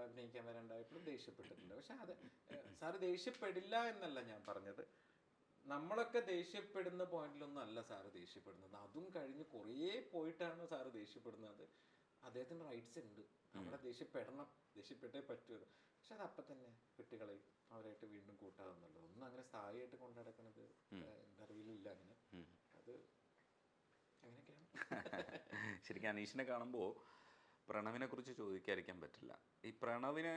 അഭിനയിക്കാൻ വരണ്ടായപ്പോഴും ദേഷ്യപ്പെട്ടിട്ടുണ്ട്. പക്ഷെ അത് സാറ് ദേഷ്യപ്പെടില്ല എന്നല്ല ഞാൻ പറഞ്ഞത്. നമ്മളൊക്കെ ദേഷ്യപ്പെടുന്ന പോയിന്റിലൊന്നും അല്ല സാറ് ദേഷ്യപ്പെടുന്നത്. അതും കഴിഞ്ഞ് കുറേ പോയിട്ടാണ് സാറ് ദേഷ്യപ്പെടുന്നത്. അദ്ദേഹത്തിന് റൈറ്റ്സ് ഉണ്ട്, അവിടെ ദേഷ്യപ്പെടണം, ദേഷ്യപ്പെട്ടേ പറ്റൂ. പക്ഷെ അത് അപ്പം തന്നെ കുട്ടികളെ അവരായിട്ട് വീണ്ടും കൂട്ടാവുന്നുള്ളൂ. ഒന്നും അങ്ങനെ സ്ഥായിയായിട്ട് കൊണ്ടു നടക്കുന്നത് എൻ്റെ അറിവിലില്ല. അങ്ങനെ അത് അങ്ങനെയൊക്കെയാണ്. ശരിക്കും അനീഷിനെ കാണുമ്പോൾ പ്രണവിനെ കുറിച്ച് ചോദിക്കാതിരിക്കാൻ പറ്റില്ല. ഈ പ്രണവിനെ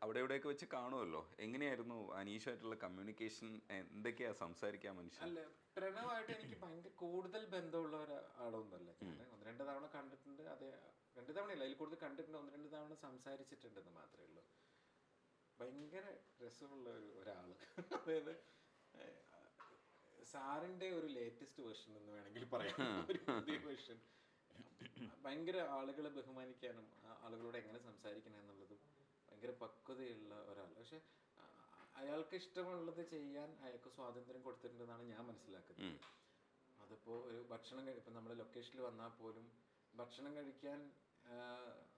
അവിടെ എവിടെയൊക്കെ വെച്ച് കാണുമല്ലോ, എങ്ങനെയായിരുന്നു അനീഷുമായിട്ടുള്ള കമ്മ്യൂണിക്കേഷൻ? എന്തൊക്കെയാ സംസാരിക്കാൻ മനുഷ്യൻ? അല്ല, പ്രണവായിട്ട് എനിക്ക് ഭയങ്കര കൂടുതൽ ബന്ധമുള്ള ഒരാളൊന്നുമല്ല. ഞാൻ 1-2 തവണ കണ്ടിട്ടുണ്ട്. അതെ, 2 തവണയല്ല, അതിൽ കൂടുതൽ കണ്ടിട്ടുണ്ട്. 1-2 തവണ സംസാരിച്ചിട്ടുണ്ടെന്ന് മാത്രമേ ഉള്ളൂ. ഭയങ്കര രസമുള്ള ഒരാള്. അതായത് സാറിന്റെ ഒരു ലേറ്റസ്റ്റ് വേർഷൻ എന്ന് വേണമെങ്കിൽ പറയാം. ഒരു പുതിയ വേർഷൻ. ഭയങ്കര ആളുകളെ ബഹുമാനിക്കാനും ആളുകളോട് എങ്ങനെ സംസാരിക്കണം എന്നുള്ളതും ഭയങ്കര പക്വതയുള്ള ഒരാൾ. പക്ഷെ അയാൾക്ക് ഇഷ്ടമുള്ളത് ചെയ്യാൻ അയാൾക്ക് സ്വാതന്ത്ര്യം കൊടുത്തിട്ടുണ്ടെന്നാണ് ഞാൻ മനസ്സിലാക്കുന്നത്. അതിപ്പോൾ ഒരു ഭക്ഷണം ഇപ്പം നമ്മൾ ലൊക്കേഷനിൽ വന്നാൽ പോലും ഭക്ഷണം കഴിക്കാൻ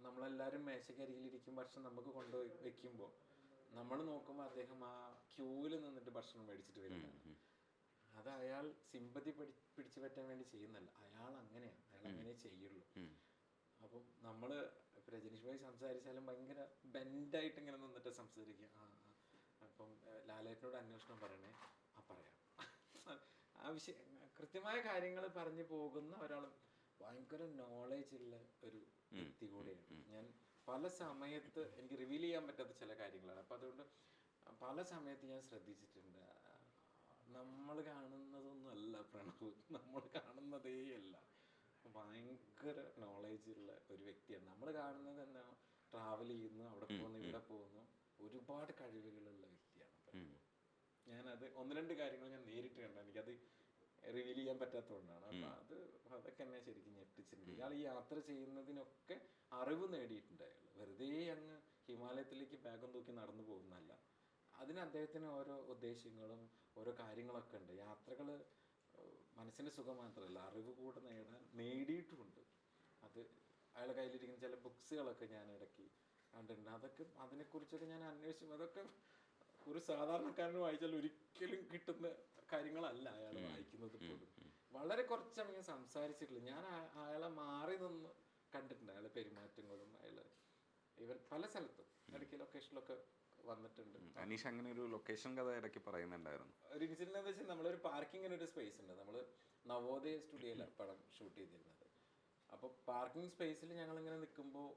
നമ്മളെല്ലാവരും മേശക്കരിയിലിരിക്കും. ഭക്ഷണം നമുക്ക് കൊണ്ടുപോയി വെക്കുമ്പോൾ നമ്മൾ നോക്കുമ്പോൾ അദ്ദേഹം ആ ക്യൂവിൽ നിന്നിട്ട് ഭക്ഷണം മേടിച്ചിട്ട് വരുന്നതാണ്. അത് അയാൾ സിമ്പതി പിടിച്ചു പറ്റാൻ വേണ്ടി ചെയ്യുന്നല്ല, അയാൾ അങ്ങനെയാണ്, അയാൾ അങ്ങനെ ചെയ്യുള്ളൂ. അപ്പം നമ്മൾ ഇപ്പം രജനീഷ് ഭായി സംസാരിച്ചാലും ഭയങ്കര ബെൻഡായിട്ട് ഇങ്ങനെ നിന്നിട്ട് സംസാരിക്കുക. അപ്പം ലാലേട്ടനോട് അന്വേഷണം പറയണേ, പറയാം. ആവശ്യം കൃത്യമായ കാര്യങ്ങൾ പറഞ്ഞു പോകുന്ന ഒരാൾ, ഭയങ്കര നോളേജ് ഉള്ള ഒരു വ്യക്തി കൂടെയാണ്. ഞാൻ പല സമയത്ത് എനിക്ക് റിവീൽ ചെയ്യാൻ പറ്റാത്ത ചില കാര്യങ്ങളാണ്. അപ്പം അതുകൊണ്ട് പല സമയത്ത് ഞാൻ ശ്രദ്ധിച്ചിട്ടുണ്ട്, നമ്മൾ കാണുന്നതൊന്നും അല്ല പ്രണവ്, നമ്മൾ കാണുന്നതേ അല്ല. ഭയങ്കര നോളേജ് ഉള്ള ഒരു വ്യക്തിയാണ്. നമ്മൾ കാണുന്നത് എന്താ, ട്രാവൽ ചെയ്യുന്നു, അവിടെ പോകുന്നു, ഇവിടെ പോകുന്നു, ഒരുപാട് കഴിവുകളുള്ള വ്യക്തിയാണ്. ഞാനത് 1-2 കാര്യങ്ങൾ ഞാൻ നേരിട്ട് കണ്ട, എനിക്കത് റിവീൽ ചെയ്യാൻ പറ്റാത്തതുകൊണ്ടാണ്. അപ്പം അതൊക്കെ എന്നെ ശരിക്കും ഞെട്ടിച്ചിട്ടുണ്ട്. ഇയാൾ ഈ യാത്ര ചെയ്യുന്നതിനൊക്കെ അറിവ് നേടിയിട്ടുണ്ട്. അയാൾ വെറുതെ അങ്ങ് ഹിമാലയത്തിലേക്ക് ബാഗും തൂക്കി നടന്നു പോകുന്നതല്ല. അതിന് അദ്ദേഹത്തിന് ഓരോ ഉദ്ദേശങ്ങളും ഓരോ കാര്യങ്ങളൊക്കെ ഉണ്ട്. യാത്രകൾ മനസ്സിൻ്റെ സുഖം മാത്രമല്ല, അറിവ് കൂടെ നേടിയിട്ടുമുണ്ട്. അത് അയാളുടെ കയ്യിലിരിക്കുന്ന ചില ബുക്സുകളൊക്കെ ഞാൻ ഇടയ്ക്ക് കണ്ടിട്ടുണ്ട്. അതൊക്കെ അതിനെക്കുറിച്ചൊക്കെ ഞാൻ അന്വേഷിച്ചു. അതൊക്കെ ഒരു സാധാരണക്കാരന് വായിച്ചാൽ ഒരിക്കലും കിട്ടുന്ന കാര്യങ്ങളല്ല അയാൾ വായിക്കുന്നത് പോലും. വളരെ കുറച്ചങ്ങനെ സംസാരിച്ചിട്ടില്ല. ഞാൻ അയാളെ മാറി നിന്ന് കണ്ടിട്ടുണ്ട്, അയാളെ പെരുമാറ്റങ്ങളും. ഇവൻ പല സ്ഥലത്തും ഇടയ്ക്ക് ലൊക്കേഷനിലൊക്കെ വന്നിട്ടുണ്ട്. അനീഷ് അങ്ങനെ ഒരു ലൊക്കേഷൻ കഥ ഇടയ്ക്ക് പറയുന്നുണ്ടായിരുന്നു. ഒരു ഇൻസിഡന്റ് എന്ന് വെച്ചാൽ, നമ്മളൊരു പാർക്കിങ്ങിന് ഒരു സ്പേസ് ഉണ്ട്. നമ്മൾ നവോദയ സ്റ്റുഡിയോയിലാണ് പടം ഷൂട്ട് ചെയ്തിരുന്നത്. അപ്പോൾ പാർക്കിംഗ് സ്പേസിൽ ഞങ്ങളിങ്ങനെ നിൽക്കുമ്പോൾ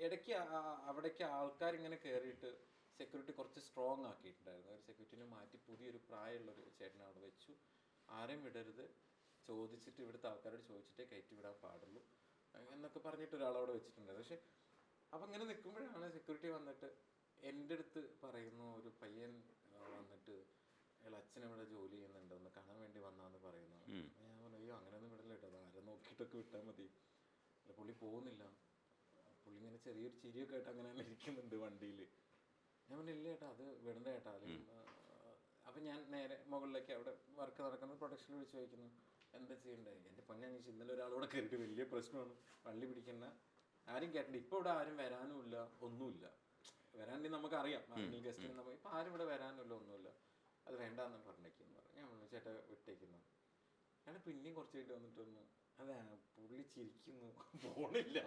ഇടയ്ക്ക് അവിടേക്ക് ആൾക്കാരിങ്ങനെ കയറിയിട്ട് സെക്യൂരിറ്റി കുറച്ച് സ്ട്രോങ് ആക്കിയിട്ടുണ്ടായിരുന്നു. ഒരു സെക്യൂരിറ്റിനെ മാറ്റി പുതിയൊരു പ്രായമുള്ളൊരു ചേട്ടനെ അവിടെ വെച്ചു. ആരെയും വിടരുത്, ചോദിച്ചിട്ട് ഇവിടുത്തെ ആൾക്കാരോട് ചോദിച്ചിട്ടേ കയറ്റി വിടാൻ പാടുള്ളൂ എന്നൊക്കെ പറഞ്ഞിട്ട് ഒരാളവിടെ വെച്ചിട്ടുണ്ടായിരുന്നു. പക്ഷെ അപ്പം ഇങ്ങനെ നിൽക്കുമ്പോഴാണ് സെക്യൂരിറ്റി വന്നിട്ട് എൻ്റെ അടുത്ത് പറയുന്നു, ഒരു പയ്യൻ വന്നിട്ട് അയാൾ അച്ഛനവിടെ ജോലി ചെയ്യുന്നുണ്ട്, ഒന്ന് കാണാൻ വേണ്ടി വന്നാന്ന് പറയുന്നു. ഞാൻ പറഞ്ഞു, അയ്യോ അങ്ങനെയൊന്നും വിടല കേട്ടോ, അത് ആരെ നോക്കിയിട്ടൊക്കെ വിട്ടാൽ മതി. അല്ല, പുള്ളി പോകുന്നില്ല. പുള്ളി ഇങ്ങനെ ചെറിയൊരു ചിരിയൊക്കെ ആയിട്ട് അങ്ങനെ തന്നെ ഇരിക്കുന്നുണ്ട് വണ്ടിയിൽ. ഞാൻ പറഞ്ഞു, ഇല്ല ചേട്ടാ, അത് വിടണ്ട ചേട്ടാ. അല്ലെങ്കിൽ അപ്പം ഞാൻ നേരെ മുകളിലേക്ക് അവിടെ വർക്ക് നടക്കുന്ന പ്രൊഡക്ഷനിൽ വിളിച്ച് ചോദിക്കുന്നു, എന്താ ചെയ്യണ്ടേ? എൻ്റെ പൊന്നനീഷ്, ഇന്നലെ ഒരാളോടെ കയറിയിട്ട് വലിയ പ്രശ്നമാണ്, പള്ളി പിടിക്കുന്ന ആരും കേട്ടിട്ടുണ്ട്. ഇപ്പോൾ ഇവിടെ ആരും വരാനുമില്ല, ഒന്നുമില്ല. വരാണ്ടെങ്കിൽ നമുക്കറിയാം, ആരെങ്കിലും ഗസ്റ്റിന് നമ്മൾ ഇപ്പം ആരും ഇവിടെ വരാനുമില്ല, ഒന്നുമില്ല, അത് വേണ്ടാന്ന് പറഞ്ഞേക്കെന്ന് പറഞ്ഞു. ഞാൻ പറഞ്ഞു, ചേട്ടാ വിട്ടേക്കുന്നു. ഞാൻ പിന്നെയും കുറച്ച് കഴിഞ്ഞിട്ട് വന്നിട്ട് വന്നു, അതെ പുള്ളി ചിരിക്കുന്നു, പോണില്ല.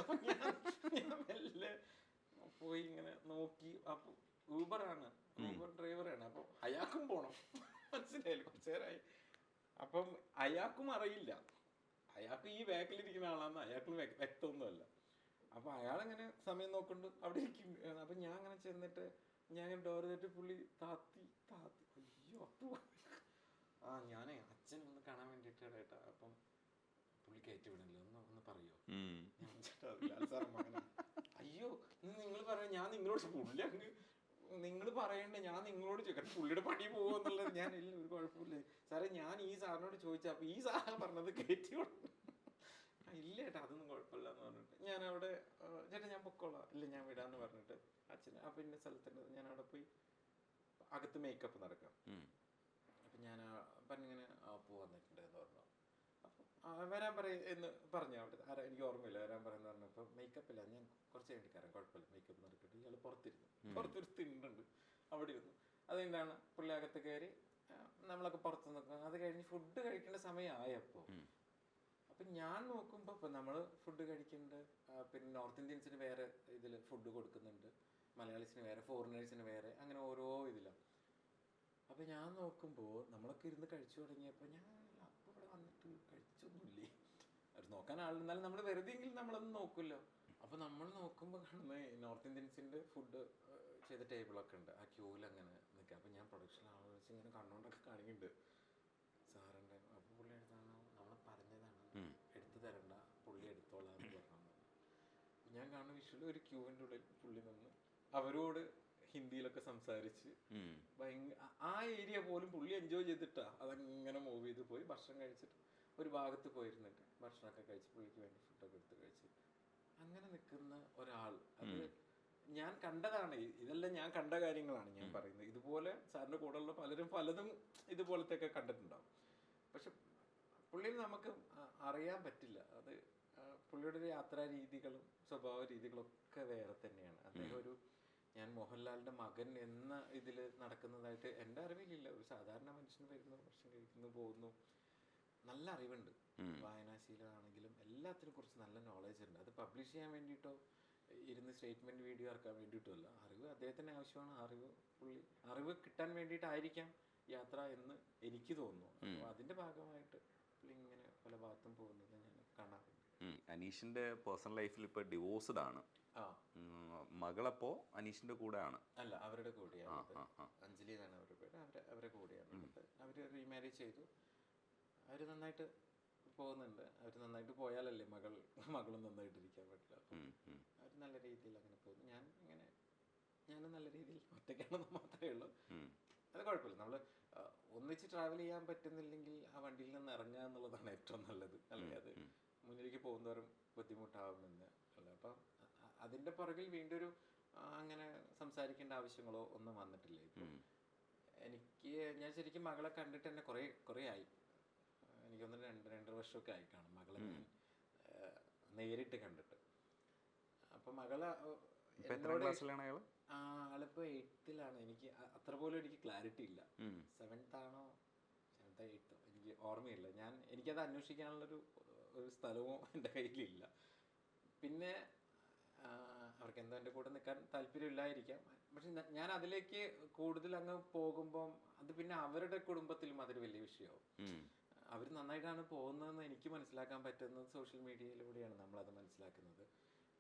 അപ്പം ഞാൻ മെല്ലെ പോയി ഇങ്ങനെ നോക്കി. അപ്പോൾ ഊബർ ഡ്രൈവറാണ്. അപ്പോൾ അയാൾക്കും പോകണം, മനസ്സിലായില്ല, കുറച്ച് നേരമായി. അപ്പം അയാൾക്കും അറിയില്ല, അയാൾക്ക് ഈ ബാക്കിലിരിക്കുന്ന ആളാന്ന് അയാൾക്കും വ്യക്തമൊന്നുമല്ല. അപ്പോൾ അയാളങ്ങനെ സമയം നോക്കൊണ്ട് അവിടെ ഇരിക്കും. അപ്പം ഞാൻ അങ്ങനെ ചെന്നിട്ട് ഞാൻ ഇങ്ങനെ ഡോർ ചെയ്തിട്ട് പുള്ളി താത്തി അയ്യോ അപ്പോൾ ഞാനേ അച്ഛനൊന്ന് കാണാൻ വേണ്ടിയിട്ടാണ് കേട്ടാ. അപ്പം പുള്ളി കയറ്റി വിടണില്ല, ഒന്ന് പറയോ? ഞാൻ ചേട്ടാ സാർ അങ്ങനെ, അയ്യോ നിങ്ങൾ പറയാം, ഞാൻ നിങ്ങളോട് പുള്ളി അങ്ങ് നിങ്ങൾ പറയണ്ടേ, ഞാൻ നിങ്ങളോട് ചോദിക്കാം പുള്ളിയുടെ പണി പോകുമെന്നുള്ളത്. ഞാൻ ഇല്ല, ഒരു കുഴപ്പമില്ല സാറേ, ഞാൻ ഈ സാറിനോട് ചോദിച്ചാൽ അപ്പോൾ ഈ സാറ് പറഞ്ഞത് കയറ്റി വിടണം. ഇല്ല ചേട്ടാ, അതൊന്നും കുഴപ്പമില്ല എന്ന് പറഞ്ഞിട്ട് ഞാൻ അവിടെ, ചേട്ടാ ഞാൻ പൊക്കോളാം, ഇല്ല ഞാൻ വിടാന്ന് പറഞ്ഞിട്ട് അച്ഛൻ പിന്നെ സ്ഥലത്തുണ്ട്. ഞാൻ അവിടെ പോയി അകത്ത് മേക്കപ്പ് നടക്കാം. അപ്പം ഞാൻ പറഞ്ഞിങ്ങനെ പൂ വന്നിട്ടുണ്ട് എന്ന് പറഞ്ഞു. അപ്പം വരാൻ എന്ന് പറഞ്ഞു. അവിടെ എനിക്ക് ഓർമ്മയില്ല, വരാൻ പറയുന്ന പറഞ്ഞപ്പോൾ മേക്കപ്പ് ഇല്ല, ഞാൻ കുറച്ച് കുറച്ച് വേണ്ടിക്കാരൻ കുഴപ്പമില്ല, മേക്കപ്പ് നടക്കട്ടെ, ഇയാൾ പുറത്തൊരു തിണ്ടുണ്ട്, അവിടെ ഇരുന്നു. അതെന്താണ് പുള്ളി അകത്ത് കയറി, നമ്മളൊക്കെ പുറത്ത് നിൽക്കും. അത് കഴിഞ്ഞ് ഫുഡ് കഴിക്കേണ്ട സമയമായപ്പോൾ അപ്പം ഞാൻ നോക്കുമ്പോൾ ഇപ്പം നമ്മൾ ഫുഡ് കഴിക്കുന്നുണ്ട്, പിന്നെ നോർത്ത് ഇന്ത്യൻസിന് വേറെ ഇതിൽ ഫുഡ് കൊടുക്കുന്നുണ്ട്, മലയാളീസിന് വേറെ, ഫോറിനേഴ്സിന് വേറെ, അങ്ങനെ ഓരോ ഇതിലാണ്. അപ്പം ഞാൻ നോക്കുമ്പോൾ നമ്മളൊക്കെ ഇരുന്ന് കഴിച്ചു തുടങ്ങിയപ്പോൾ ഞാൻ അപ്പോൾ ഇവിടെ വന്നിട്ട് കഴിച്ചൊന്നുമില്ലേ, അവർ നോക്കാൻ ആളുണ്ടെന്നാലും നമ്മൾ വെറുതെയെങ്കിലും നമ്മളൊന്നും നോക്കുമല്ലോ. അപ്പോൾ നമ്മൾ നോക്കുമ്പോൾ കാണുന്ന നോർത്ത് ഇന്ത്യൻസിൻ്റെ ഫുഡ് ചെയ്ത ടേബിളൊക്കെ ഉണ്ട്, ആ ക്യൂവിൽ അങ്ങനെ നിൽക്കുക. അപ്പം ഞാൻ പ്രൊഡക്ഷൻ ആളെ വെച്ച് ഇങ്ങനെ കണ്ണുകൊണ്ടൊക്കെ കാണിക്കുന്നുണ്ട് സാറിൻ്റെ. അപ്പോൾ പുള്ളി എടുത്താണ്, നമ്മൾ പറഞ്ഞതാണ് എടുത്തു തരണ്ട, പുള്ളി എടുത്തോളാം എന്ന് പറഞ്ഞു. ഞാൻ കാണുന്ന വിഷ്വൽ ഒരു ക്യൂവിൻ്റെ ഉള്ളിൽ പുള്ളി നിന്ന് അവരോട് ഹിന്ദിയിലൊക്കെ സംസാരിച്ച് ആ ഏരിയ പോലും പുള്ളി എൻജോയ് ചെയ്തിട്ടാ അതങ്ങനെ മൂവ് ചെയ്ത് പോയി ഭക്ഷണം കഴിച്ചിട്ട് ഒരു ഭാഗത്ത് പോയിരുന്നിട്ട് ഭക്ഷണമൊക്കെ കഴിച്ച് പുള്ളിക്ക് വേണ്ടി ഫുഡൊക്കെ എടുത്ത് കഴിച്ച് അങ്ങനെ നിൽക്കുന്ന ഒരാൾ. അത് ഞാൻ കണ്ടതാണ്, ഇതെല്ലാം ഞാൻ കണ്ട കാര്യങ്ങളാണ് ഞാൻ പറയുന്നത്. ഇതുപോലെ സാറിൻ്റെ കൂടെയുള്ള പലതും ഇതുപോലത്തെയൊക്കെ കണ്ടിട്ടുണ്ടാവും. പക്ഷെ പുള്ളിയെ നമുക്ക് അറിയാൻ പറ്റില്ല. അത് പുള്ളിയുടെ ഒരു യാത്രാ രീതികളും സ്വഭാവ രീതികളൊക്കെ വേറെ തന്നെയാണ്. അദ്ദേഹം ഒരു, ഞാൻ മോഹൻലാലിൻ്റെ മകൻ എന്ന ഇതിൽ നടക്കുന്നതായിട്ട് എൻ്റെ അറിവിലില്ല. ഒരു സാധാരണ മനുഷ്യന് വരുന്നു, ഭക്ഷണം കഴിക്കുന്നു, പോകുന്നു. നല്ല അറിവുണ്ട്, വായനാശീലമാണെങ്കിലും എല്ലാത്തിനെ കുറിച്ച് നല്ല നോളജ് ഉണ്ട്. അത് പബ്ലിഷ് ചെയ്യാൻ വേണ്ടിയിട്ടോ ഇരുന്ന് സ്റ്റേറ്റ്മെൻറ്റ് വീഡിയോ ഇറക്കാൻ വേണ്ടിയിട്ടോ അല്ല. അറിവ് അദ്ദേഹത്തിന് ആവശ്യമാണ്. അറിവ് കിട്ടാൻ വേണ്ടിയിട്ടായിരിക്കാം യാത്ര എന്ന് എനിക്ക് തോന്നുന്നു. അപ്പോൾ അതിൻ്റെ ഭാഗമായിട്ട് പുള്ളി ഇങ്ങനെ പല ഭാഗത്തും പോകുന്നത് ഞാൻ കാണാറുണ്ട്. അനീഷിൻ്റെ പേഴ്സണൽ ലൈഫിൽ ഇപ്പോൾ ഡിവോഴ്സ്ഡ് ആണ്. മകളപ്പോ അനീഷിന്റെ കൂടെ ആണ്? അല്ല, അവരുടെ കൂടെയാണ്. അഞ്ജലി എന്നാണ് അവരുടെ പേര്. അവരെ കൂടെയാണ്. അവര് റീമാരേജ് ചെയ്തു. അവര് നന്നായിട്ട് പോകുന്നുണ്ട്. അവര് നന്നായിട്ട് പോയാലല്ലേ മകളും നന്നായിട്ടിരിക്കാൻ പറ്റില്ല. അവർ നല്ല രീതിയിൽ അങ്ങനെ പോകുന്നു. ഞാനും നല്ല രീതിയിൽ ഒറ്റയ്ക്കാണെന്ന് മാത്രമേ ഉള്ളൂ. അത് കുഴപ്പമില്ല. നമ്മൾ ഒന്നിച്ച് ട്രാവൽ ചെയ്യാൻ പറ്റുന്നില്ലെങ്കിൽ ആ വണ്ടിയിൽ നിന്ന് ഇറങ്ങുക എന്നുള്ളതാണ് ഏറ്റവും നല്ലത്. അല്ലെങ്കിൽ അത് മുന്നിലേക്ക് പോകുന്നവരും ബുദ്ധിമുട്ടാവുമെന്ന് അല്ല. അപ്പം അതിൻ്റെ പുറകിൽ വീണ്ടും ഒരു അങ്ങനെ സംസാരിക്കേണ്ട ആവശ്യങ്ങളോ ഒന്നും വന്നിട്ടില്ല. ഇപ്പം ഞാൻ ശരിക്കും മകളെ കണ്ടിട്ട് തന്നെ കുറേ ആയി. എനിക്കൊന്ന് 2.5 വർഷമൊക്കെ ആയി കാണും മകളെ ഞാൻ നേരിട്ട് കണ്ടിട്ട്. അപ്പം മകളെ ആളിപ്പോൾ 8th എനിക്ക് അത്ര പോലും എനിക്ക് ക്ലാരിറ്റി ഇല്ല. 7th ആണോ 7th 8th എനിക്ക് ഓർമ്മയില്ല. എനിക്കത് അന്വേഷിക്കാനുള്ളൊരു സ്ഥലവും എൻ്റെ കയ്യിലില്ല. പിന്നെ അവർക്ക് എന്തോ എൻ്റെ കൂടെ നിൽക്കാൻ താല്പര്യമില്ലായിരിക്കാം. പക്ഷെ ഞാൻ അതിലേക്ക് കൂടുതൽ അങ്ങ് പോകുമ്പം അത് പിന്നെ അവരുടെ കുടുംബത്തിലും അതൊരു വലിയ വിഷയമാവും. അവർ നന്നായിട്ടാണ് പോകുന്നതെന്ന് എനിക്ക് മനസ്സിലാക്കാൻ പറ്റുന്നത് സോഷ്യൽ മീഡിയയിലൂടെയാണ് നമ്മളത് മനസ്സിലാക്കുന്നത്.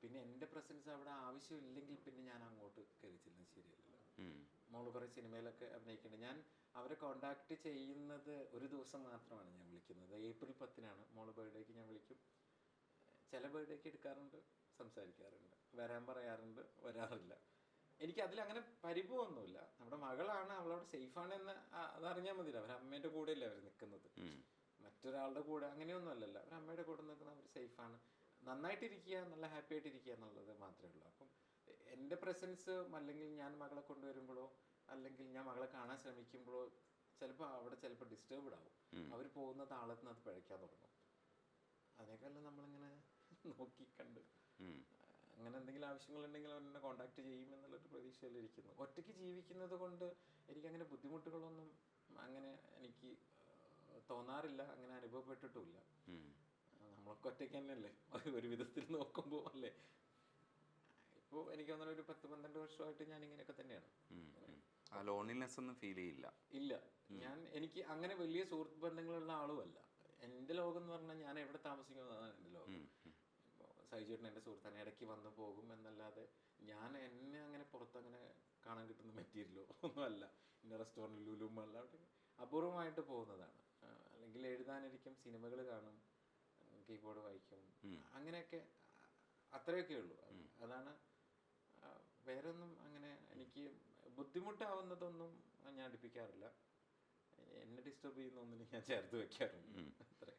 പിന്നെ എൻ്റെ പ്രസൻസ് അവിടെ ആവശ്യമില്ലെങ്കിൽ പിന്നെ ഞാൻ അങ്ങോട്ട് കയറി ചെല്ലുന്നത് ശരിയല്ലല്ലോ. മോള് കുറേ സിനിമയിലൊക്കെ അഭിനയിക്കുന്നുണ്ട്. ഞാൻ അവരെ കോണ്ടാക്ട് ചെയ്യുന്നത് ഒരു ദിവസം മാത്രമാണ് ഞാൻ വിളിക്കുന്നത്. ഏപ്രിൽ 10-നാണ് മോള് ബർത്ത്ഡേക്ക് ഞാൻ വിളിക്കും. ചില ബർത്ത്ഡേക്ക് എടുക്കാറുണ്ട്, സംസാരിക്കാറുണ്ട്, വരാൻ പറയാറുണ്ട്, വരാറില്ല. എനിക്ക് അതിലങ്ങനെ പരിഭവമൊന്നുമില്ല. നമ്മുടെ മകളാണ്, അവളവിടെ സേഫാണ് എന്ന് അതറിഞ്ഞാൽ മതിയില്ല. അവർ അമ്മേൻ്റെ കൂടെയല്ലേ അവർ നിൽക്കുന്നത്, മറ്റൊരാളുടെ കൂടെ അങ്ങനെയൊന്നും അല്ലല്ലോ. അവർ അമ്മയുടെ കൂടെ നിൽക്കുന്നത്, അവർ സേഫാണ്, നന്നായിട്ടിരിക്കുക, നല്ല ഹാപ്പി ആയിട്ടിരിക്കുക എന്നുള്ളത് മാത്രമേ ഉള്ളൂ. അപ്പം എൻ്റെ പ്രസൻസ് അല്ലെങ്കിൽ ഞാൻ മകളെ കൊണ്ടുവരുമ്പോഴോ അല്ലെങ്കിൽ ഞാൻ മകളെ കാണാൻ ശ്രമിക്കുമ്പോഴോ ചിലപ്പോൾ ഡിസ്റ്റർബ്ഡ് ആവും. അവർ പോകുന്ന താളത്തിന് അത് പിഴയ്ക്കാൻ തുടങ്ങും. അതിനേക്കാളും നമ്മളിങ്ങനെ നോക്കിക്കണ്ട് അങ്ങനെ എന്തെങ്കിലും ആവശ്യങ്ങളുണ്ടെങ്കിൽ അവർ എന്നെ കോണ്ടാക്ട് ചെയ്യുമെന്നുള്ളൊരു പ്രതീക്ഷയിലിരിക്കുന്നു. ഒറ്റയ്ക്ക് ജീവിക്കുന്നത് കൊണ്ട് എനിക്കങ്ങനെ ബുദ്ധിമുട്ടുകളൊന്നും അങ്ങനെ എനിക്ക് തോന്നാറില്ല, അങ്ങനെ അനുഭവപ്പെട്ടിട്ടുമില്ല. നമ്മളൊക്കെ ഒറ്റയ്ക്ക് തന്നെയല്ലേ ഒരു വിധത്തിൽ നോക്കുമ്പോൾ അല്ലേ. ഇപ്പോൾ എനിക്ക് തോന്നുന്നു ഒരു 10-12 വർഷമായിട്ട് ഞാൻ ഇങ്ങനെയൊക്കെ തന്നെയാണ്. ലോൺലിനെസ് ഒന്നും ഫീൽ ചെയ്യില്ല? ഇല്ല. എനിക്ക് അങ്ങനെ വലിയ സുഹൃത്ത് ബന്ധങ്ങളുള്ള ആളുമല്ല. എൻ്റെ ലോകം എന്ന് പറഞ്ഞാൽ ഞാൻ എവിടെ താമസിക്കുന്നതാണ് എൻ്റെ ലോകം. സൈജേട്ടൻ എൻ്റെ സുഹൃത്താണ്, ഇടയ്ക്ക് വന്ന് പോകും എന്നല്ലാതെ എന്നെ അങ്ങനെ പുറത്തങ്ങനെ കാണാൻ കിട്ടുന്ന മെറ്റീരിയലോ ഒന്നുമല്ല. ഇന്ന റെസ്റ്റോറൻറ്റ് ലുലു മാളിൽ അവിടെ അപൂർവമായിട്ട് പോകുന്നതാണ്. അല്ലെങ്കിൽ എഴുതാനിരിക്കും, സിനിമകൾ കാണും, കീബോർഡ് വായിക്കും, അങ്ങനെയൊക്കെ അത്രയൊക്കെ ഉള്ളൂ. അതാണ്. വേറെ ഒന്നും അങ്ങനെ എനിക്ക് ബുദ്ധിമുട്ടാവുന്നതൊന്നും ഞാൻ അടുപ്പിക്കാറില്ല. എന്നെ ഡിസ്റ്റർബ് ചെയ്യുന്ന ഒന്നിനും ഞാൻ ചേർത്ത് വെക്കാറുണ്ട്. അത്രേ.